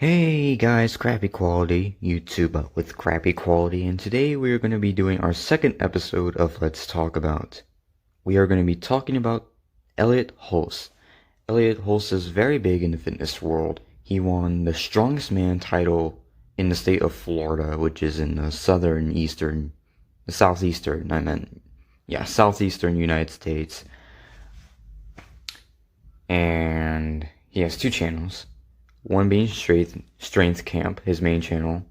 Hey guys, Crappy Quality, YouTube with Crappy Quality, and today we are going to be doing our second episode of Let's Talk About. We are going to be talking about Elliott Hulse. Elliott Hulse is very big in the fitness world. He won the Strongest Man title in the state of Florida, which is in the southeastern United States. And he has two channels. One being Strength Camp, his main channel,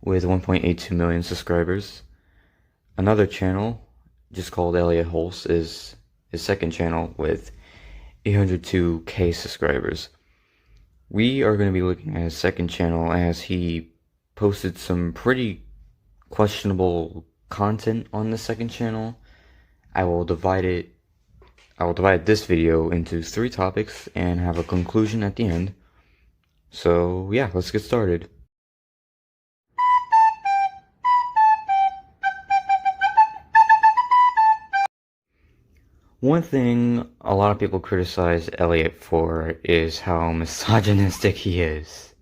with 1.82 million subscribers. Another channel, just called Elliott Hulse, is his second channel with 802k subscribers. We are going to be looking at his second channel as he posted some pretty questionable content on the second channel. I will divide this video into 3 topics and have a conclusion at the end. So yeah, let's get started. One thing a lot of people criticize Elliott for is how misogynistic he is.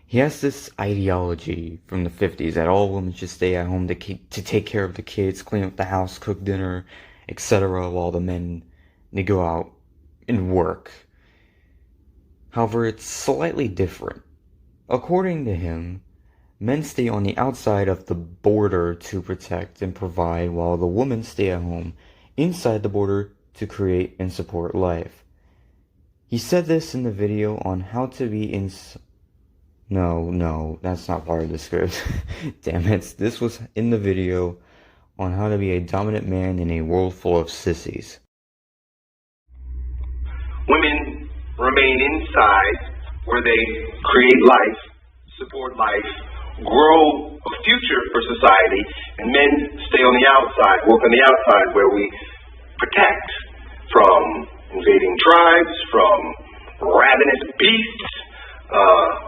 He has this ideology from the 50s that all women should stay at home to take care of the kids, clean up the house, cook dinner, etc., while the men, they go out and work. However, it's slightly different. According to him, men stay on the outside of the border to protect and provide, while the women stay at home inside the border to create and support life. He said this in the video on how to be No, that's not part of the script. Damn it, this was in the video on how to be a dominant man in a world full of sissies. Women remain inside where they create life, support life, grow a future for society, and men stay on the outside, work on the outside where we protect from invading tribes, from ravenous beasts,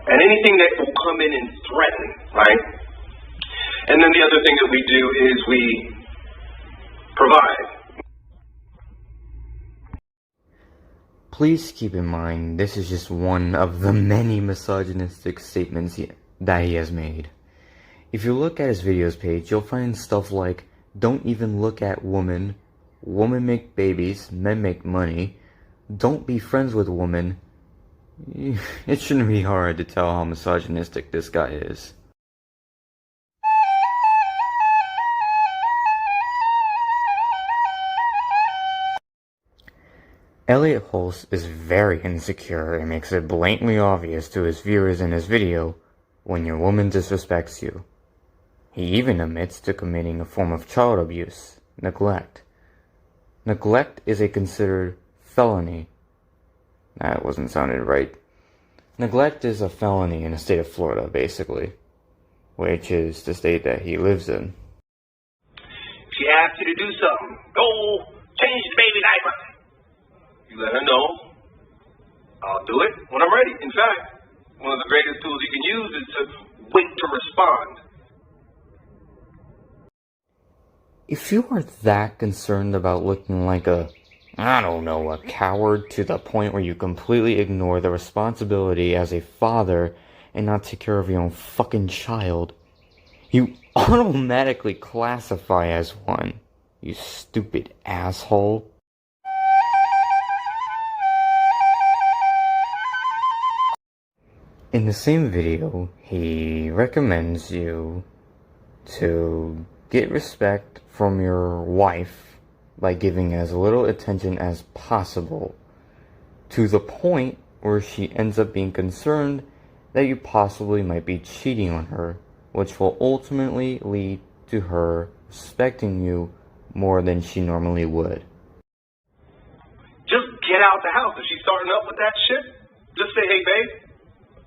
and anything that will come in and threaten, right? And then the other thing that we do is we provide. Please keep in mind, this is just one of the many misogynistic statements that he has made. If you look at his videos page, you'll find stuff like, don't even look at women, women make babies, men make money, don't be friends with women. It shouldn't be hard to tell how misogynistic this guy is. Elliott Hulse is very insecure and makes it blatantly obvious to his viewers in his video when your woman disrespects you. He even admits to committing a form of child abuse, neglect. Neglect is a considered felony. That wasn't sounded right. Neglect is a felony in the state of Florida, basically, which is the state that he lives in. She asks you to do something. Go change the baby diaper. You let her know. I'll do it when I'm ready. In fact, one of the greatest tools you can use is to wait to respond. If you are that concerned about looking like a coward to the point where you completely ignore the responsibility as a father and not take care of your own fucking child, you automatically classify as one, you stupid asshole. In the same video, he recommends you to get respect from your wife by giving as little attention as possible, to the point where she ends up being concerned that you possibly might be cheating on her, which will ultimately lead to her respecting you more than she normally would. Just get out the house. If she's starting up with that shit, just say, hey, babe,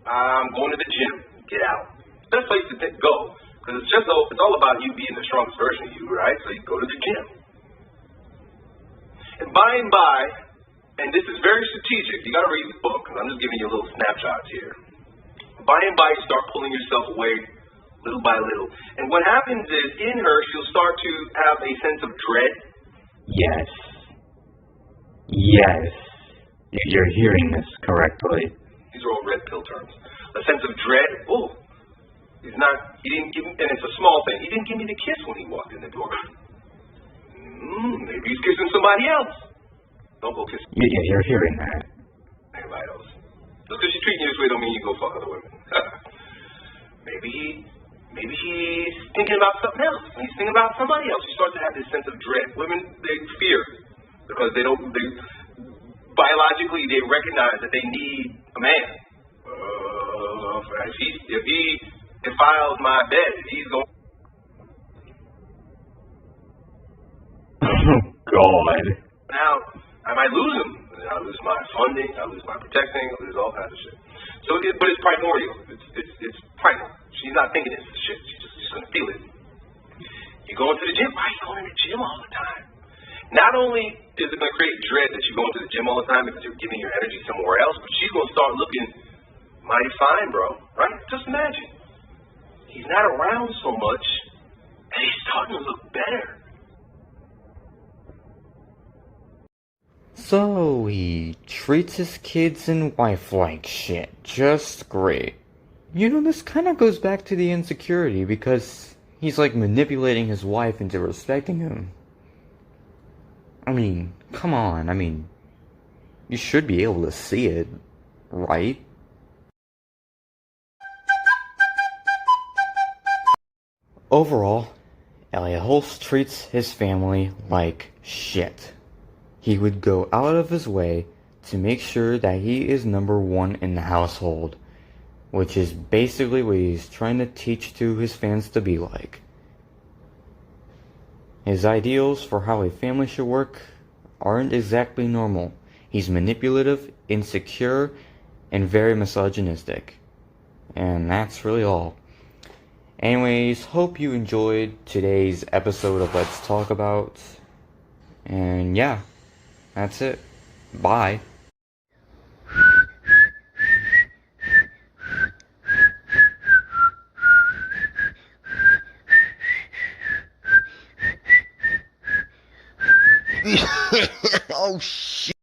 I'm going to the gym. Get out. Best place to go. Because it's all about you being the strongest version of you, right? So you go to the gym. And by and by, and this is very strategic, you got to read the book, because I'm just giving you little snapshots here. By and by, you start pulling yourself away little by little. And what happens is, in her, she'll start to have a sense of dread. Yes. Yes. You're hearing this correctly. These are all red pill terms. a sense of dread. Oh, he didn't give me, and it's a small thing. He didn't give me the kiss when he walked in the door. Maybe he's kissing somebody else. Don't go kiss. Yeah, you're hearing that. Everybody else. Just because she's treating you this way don't mean you go fuck other women. Maybe he's thinking about something else. When he's thinking about somebody else, you start to have this sense of dread. Women, they fear because biologically they recognize that they need a man. If he defiles my bed, he's going. Oh God. Now I might lose him. I lose my funding. I lose my protecting. I lose all kinds of shit. But it's primordial. It's primal. She's not thinking it's shit. She's gonna feel it. You going to the gym? Why are you going to the gym all the time? Not only is it gonna create dread that you're going to the gym all the time because you're giving your energy somewhere else, but she's gonna start looking mighty fine, bro. Right? Just imagine. He's not around so much, and he's starting to look better. So he treats his kids and wife like shit. Just great. You know, this kind of goes back to the insecurity because he's like manipulating his wife into respecting him. I mean, come on. I mean, you should be able to see it, right? Overall, Elliott Hulse treats his family like shit. He would go out of his way to make sure that he is number one in the household, which is basically what he's trying to teach to his fans to be like. His ideals for how a family should work aren't exactly normal. He's manipulative, insecure, and very misogynistic. And that's really all. Anyways, hope you enjoyed today's episode of Let's Talk About. And yeah. That's it. Bye. Oh shit.